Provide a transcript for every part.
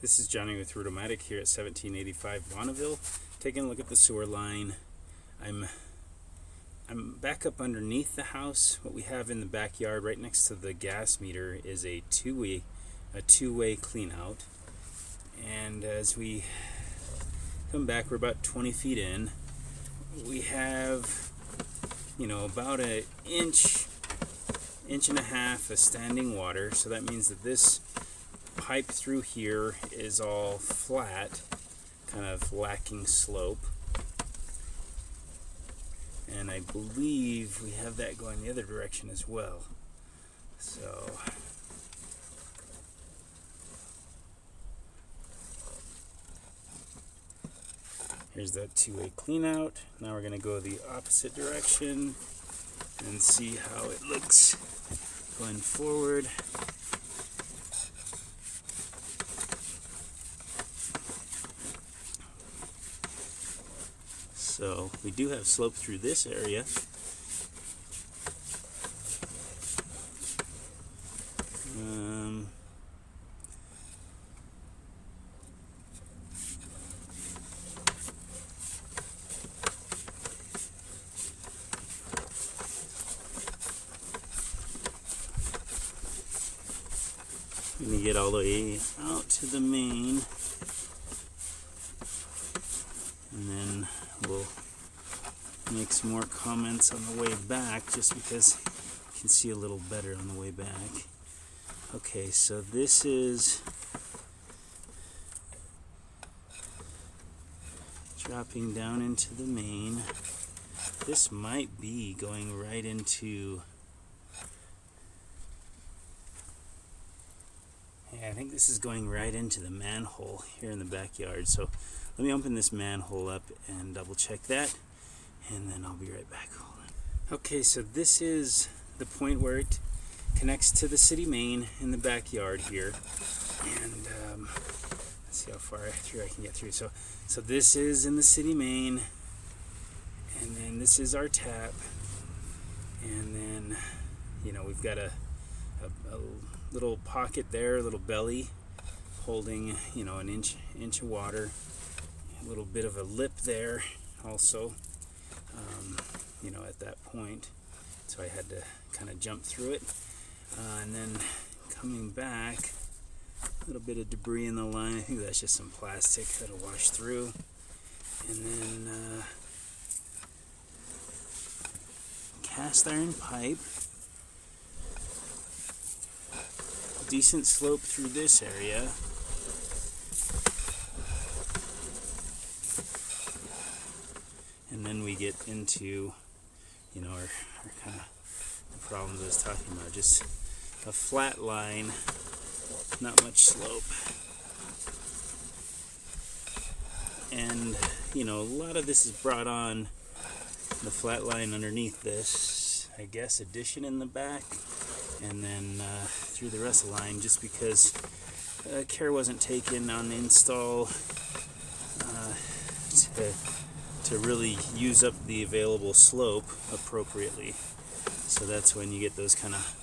This is Johnny with Rootomatic here at 1785 Bonneville, taking a look at the sewer line. I'm back up underneath the house. What we have in the backyard right next to the gas meter is a two-way clean out. And as we come back, we're about 20 feet in. We have, about an inch and a half of standing water. So that means that this pipe through here is all flat, kind of lacking slope. And I believe we have that going the other direction as well. So here's that two-way clean out. Now we're going to go the opposite direction and see how it looks going forward. So we do have slope through this area. Let me get all the way out to the main, and then we'll make some more comments on the way back, just because you can see a little better on the way back. Okay, so this is dropping down into the main. This might be going right into, I think this is going right into the manhole here in the backyard. So let me open this manhole up and double check that, and then I'll be right back. Hold on. Okay, so this is the point where it connects to the city main in the backyard here. And let's see how far through I can get through. So this is in the city main, and then this is our tap. And then, we've got a little pocket there, a little belly holding, an inch of water. A little bit of a lip there also, at that point. So I had to kind of jump through it. And then coming back, a little bit of debris in the line. I think that's just some plastic that'll wash through. And then cast iron pipe. Decent slope through this area. And then we get into, our kind of the problems I was talking about. Just a flat line, not much slope. And, a lot of this is brought on the flat line underneath this, I guess, addition in the back. And then through the rest of the line, just because care wasn't taken on the install to really use up the available slope appropriately. So that's when you get those kind of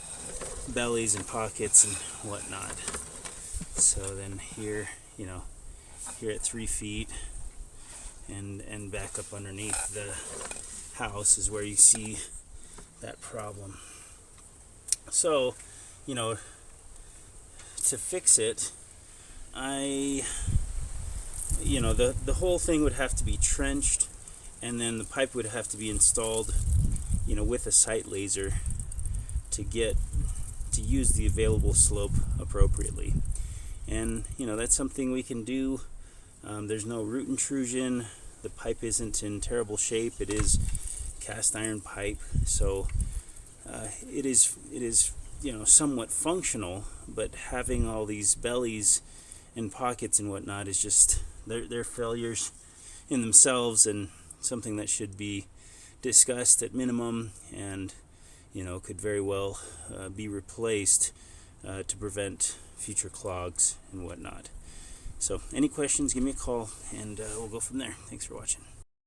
bellies and pockets and whatnot. So then here, here at 3 feet and back up underneath the house is where you see that problem. So, to fix it, the whole thing would have to be trenched, and then the pipe would have to be installed, with a sight laser to use the available slope appropriately. And, that's something we can do. There's no root intrusion. The pipe isn't in terrible shape. It is cast iron pipe, so it is somewhat functional, but having all these bellies and pockets and whatnot is just they're failures in themselves, and something that should be discussed at minimum, and could very well be replaced to prevent future clogs and whatnot. So any questions, give me a call, and we'll go from there. Thanks for watching.